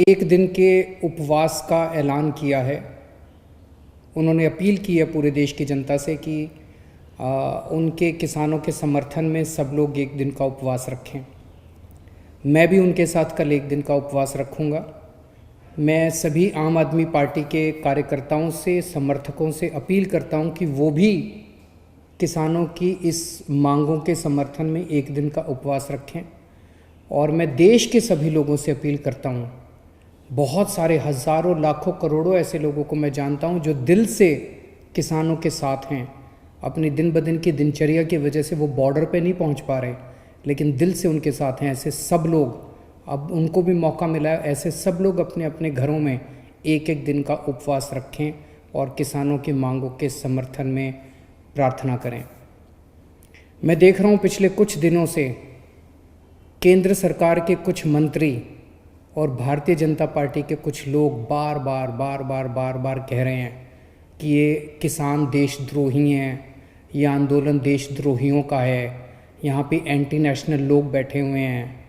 एक दिन के उपवास का ऐलान किया है। उन्होंने अपील की है पूरे देश की जनता से कि उनके किसानों के समर्थन में सब लोग एक दिन का उपवास रखें। मैं भी उनके साथ कल एक दिन का उपवास रखूँगा। मैं सभी आम आदमी पार्टी के कार्यकर्ताओं से, समर्थकों से अपील करता हूं कि वो भी किसानों की इस मांगों के समर्थन में एक दिन का उपवास रखें। और मैं देश के सभी लोगों से अपील करता हूं, बहुत सारे हज़ारों, लाखों, करोड़ों ऐसे लोगों को मैं जानता हूं जो दिल से किसानों के साथ हैं। अपनी दिन ब दिन की दिनचर्या की वजह से वो बॉर्डर पे नहीं पहुंच पा रहे, लेकिन दिल से उनके साथ हैं। ऐसे सब लोग, अब उनको भी मौका मिला है, ऐसे सब लोग अपने अपने घरों में एक एक दिन का उपवास रखें और किसानों की मांगों के समर्थन में प्रार्थना करें। मैं देख रहा हूँ पिछले कुछ दिनों से केंद्र सरकार के कुछ मंत्री और भारतीय जनता पार्टी के कुछ लोग बार बार कह रहे हैं कि ये किसान देशद्रोही हैं, ये आंदोलन देशद्रोहियों का है, यहाँ पे एंटी नेशनल लोग बैठे हुए हैं।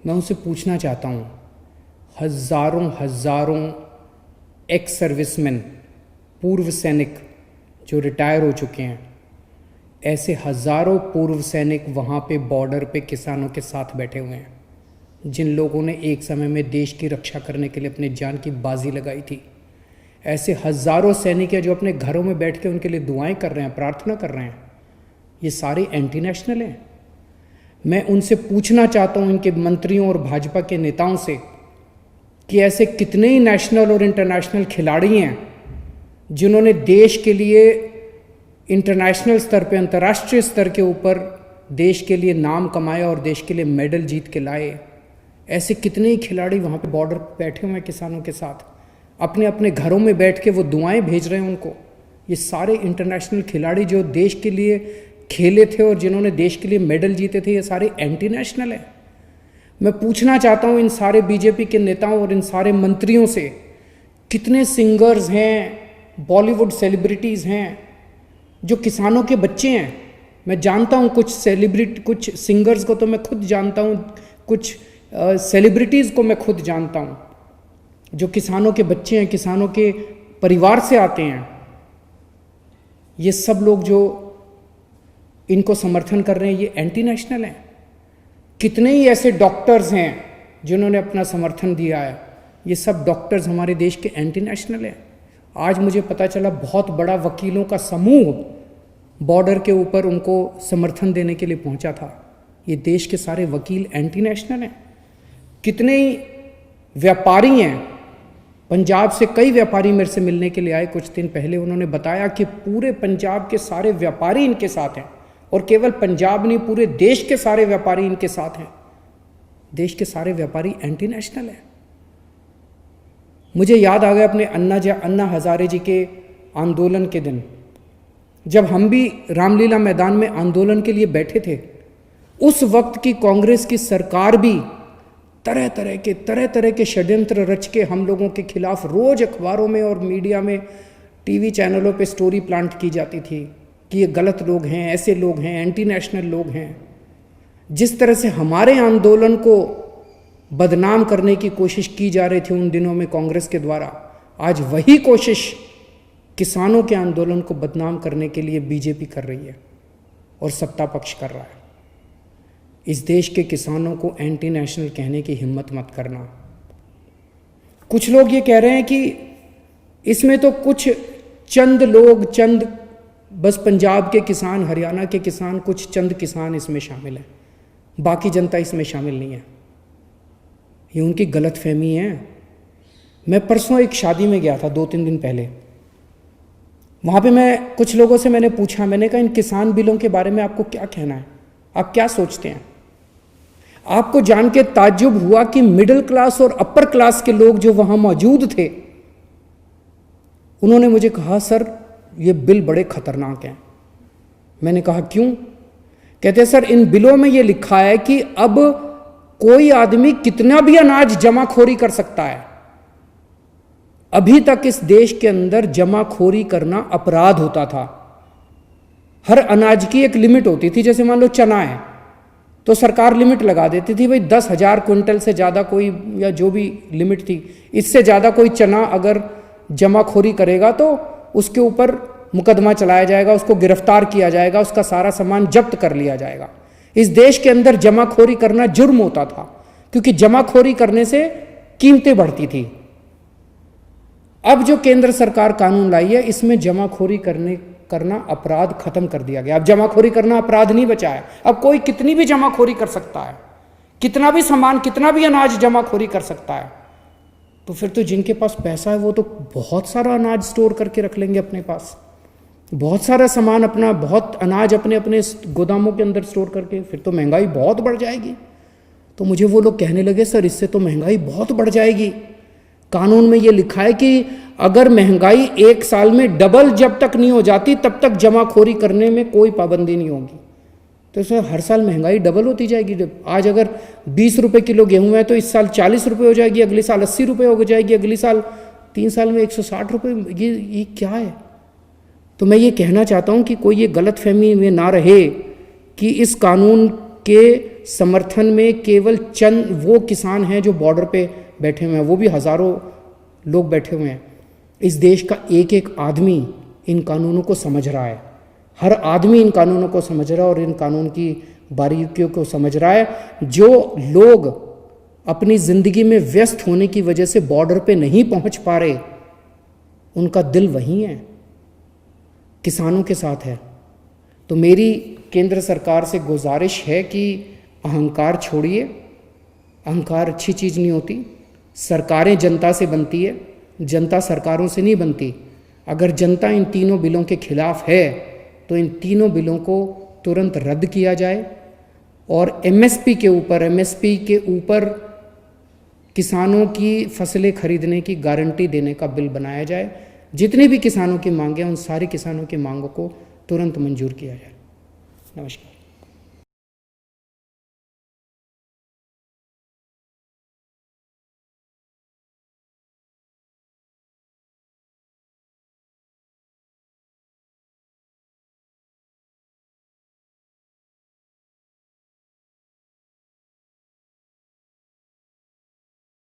मैं उनसे पूछना चाहता हूँ, हज़ारों एक्स सर्विसमैन, पूर्व सैनिक जो रिटायर हो चुके हैं, ऐसे हज़ारों पूर्व सैनिक वहाँ पे बॉर्डर पे किसानों के साथ बैठे हुए हैं, जिन लोगों ने एक समय में देश की रक्षा करने के लिए अपनी जान की बाजी लगाई थी। ऐसे हज़ारों सैनिक हैं जो अपने घरों में बैठ के उनके लिए दुआएं कर रहे हैं, प्रार्थना कर रहे हैं। ये सारे एंटी नेशनल हैं। मैं उनसे पूछना चाहता हूं, इनके मंत्रियों और भाजपा के नेताओं से, कि ऐसे कितने ही नेशनल और इंटरनेशनल खिलाड़ी हैं जिन्होंने देश के लिए इंटरनेशनल स्तर पे, अंतर्राष्ट्रीय स्तर के ऊपर देश के लिए नाम कमाया और देश के लिए मेडल जीत के लाए। ऐसे कितने ही खिलाड़ी वहाँ पे बॉर्डर पर बैठे हुए हैं किसानों के साथ, अपने अपने घरों में बैठ के वो दुआएं भेज रहे हैं उनको। ये सारे इंटरनेशनल खिलाड़ी जो देश के लिए खेले थे और जिन्होंने देश के लिए मेडल जीते थे, ये सारे एंटी नेशनल हैं। मैं पूछना चाहता हूँ इन सारे बीजेपी के नेताओं और इन सारे मंत्रियों से, कितने सिंगर्स हैं, बॉलीवुड सेलिब्रिटीज़ हैं जो किसानों के बच्चे हैं। मैं जानता हूँ कुछ सिंगर्स को तो मैं खुद जानता हूँ, कुछ सेलिब्रिटीज़ को मैं खुद जानता हूँ जो किसानों के बच्चे हैं, किसानों के परिवार से आते हैं। ये सब लोग जो इनको समर्थन कर रहे हैं, ये एंटी नेशनल हैं। कितने ही ऐसे डॉक्टर्स हैं जिन्होंने अपना समर्थन दिया है, ये सब डॉक्टर्स हमारे देश के एंटी नेशनल हैं। आज मुझे पता चला बहुत बड़ा वकीलों का समूह बॉर्डर के ऊपर उनको समर्थन देने के लिए पहुंचा था। ये देश के सारे वकील एंटी नेशनल हैं। कितने ही व्यापारी हैं, पंजाब से कई व्यापारी मेरे से मिलने के लिए आए कुछ दिन पहले। उन्होंने बताया कि पूरे पंजाब के सारे व्यापारी इनके साथ हैं, और केवल पंजाब नहीं, पूरे देश के सारे व्यापारी इनके साथ हैं। देश के सारे व्यापारी एंटी नेशनल हैं। मुझे याद आ गया अपने अन्ना हजारे जी के आंदोलन के दिन, जब हम भी रामलीला मैदान में आंदोलन के लिए बैठे थे। उस वक्त की कांग्रेस की सरकार भी तरह तरह के षड्यंत्र रच के हम लोगों के खिलाफ रोज अखबारों में और मीडिया में, टीवी चैनलों पे स्टोरी प्लांट की जाती थी कि ये गलत लोग हैं, ऐसे लोग हैं, एंटी नेशनल लोग हैं। जिस तरह से हमारे आंदोलन को बदनाम करने की कोशिश की जा रही थी उन दिनों में कांग्रेस के द्वारा, आज वही कोशिश किसानों के आंदोलन को बदनाम करने के लिए बीजेपी कर रही है और सत्ता पक्ष कर रहा है। इस देश के किसानों को एंटी नेशनल कहने की हिम्मत मत करना। कुछ लोग ये कह रहे हैं कि इसमें तो कुछ चंद लोग, बस पंजाब के किसान, हरियाणा के किसान, कुछ चंद किसान इसमें शामिल हैं, बाकी जनता इसमें शामिल नहीं है। ये उनकी गलतफहमी है। मैं परसों एक शादी में गया था 2-3 दिन पहले। वहाँ पे मैं कुछ लोगों से मैंने पूछा, मैंने कहा इन किसान बिलों के बारे में आपको क्या कहना है, आप क्या सोचते हैं। आपको जान के ताज्जुब हुआ कि मिडिल क्लास और अपर क्लास के लोग जो वहाँ मौजूद थे, उन्होंने मुझे कहा, सर ये बिल बड़े खतरनाक हैं। मैंने कहा क्यों? कहते सर इन बिलों में ये लिखा है कि अब कोई आदमी कितना भी अनाज जमाखोरी कर सकता है। अभी तक इस देश के अंदर जमाखोरी करना अपराध होता था। हर अनाज की एक लिमिट होती थी। जैसे मान लो चना है तो सरकार लिमिट लगा देती थी, भाई 10,000 क्विंटल से ज़्यादा कोई, या जो भी लिमिट थी, इससे ज़्यादा कोई चना अगर जमाखोरी करेगा तो उसके ऊपर मुकदमा चलाया जाएगा, उसको गिरफ्तार किया जाएगा, उसका सारा सामान जब्त कर लिया जाएगा। इस देश के अंदर जमाखोरी करना जुर्म होता था, क्योंकि जमाखोरी करने से कीमतें बढ़ती थी। अब जो केंद्र सरकार कानून लाई है, इसमें जमाखोरी करना अपराध खत्म कर दिया गया। अब जमाखोरी करना अपराध नहीं बचा है। अब कोई कितनी भी जमाखोरी कर सकता है, कितना भी सामान, कितना भी अनाज जमाखोरी कर सकता है। तो फिर तो जिनके पास पैसा है वो तो बहुत सारा अनाज स्टोर करके रख लेंगे अपने पास, बहुत सारा सामान अपना, बहुत अनाज अपने अपने गोदामों के अंदर स्टोर करके। फिर तो महंगाई बहुत बढ़ जाएगी। तो मुझे वो लोग कहने लगे, सर इससे तो महंगाई बहुत बढ़ जाएगी। कानून में ये लिखा है कि अगर महंगाई 1 साल में डबल जब तक नहीं हो जाती तब तक जमाखोरी करने में कोई पाबंदी नहीं होगी। तो इसमें हर साल महंगाई डबल होती जाएगी। आज अगर 20 रुपये किलो गेहूँ है तो इस साल 40 रुपये हो जाएगी, अगले साल 80 रुपये हो जाएगी, अगले साल 3 साल में 160 रुपये। ये क्या है? तो मैं ये कहना चाहता हूँ कि कोई ये गलतफहमी में ना रहे कि इस कानून के समर्थन में केवल चंद वो किसान हैं जो बॉर्डर पे बैठे हुए हैं, वो भी हज़ारों लोग बैठे हुए हैं। इस देश का एक एक आदमी इन कानूनों को समझ रहा है, हर आदमी इन कानूनों को समझ रहा है और इन कानून की बारीकियों को समझ रहा है। जो लोग अपनी ज़िंदगी में व्यस्त होने की वजह से बॉर्डर पे नहीं पहुंच पा रहे, उनका दिल वहीं है, किसानों के साथ है। तो मेरी केंद्र सरकार से गुजारिश है कि अहंकार छोड़िए। अहंकार अच्छी चीज़ नहीं होती। सरकारें जनता से बनती है, जनता सरकारों से नहीं बनती। अगर जनता इन तीनों बिलों के खिलाफ है तो इन तीनों बिलों को तुरंत रद्द किया जाए और एमएसपी के ऊपर किसानों की फसलें खरीदने की गारंटी देने का बिल बनाया जाए। जितने भी किसानों की मांगें हैं, उन सारे किसानों की मांगों को तुरंत मंजूर किया जाए। नमस्कार।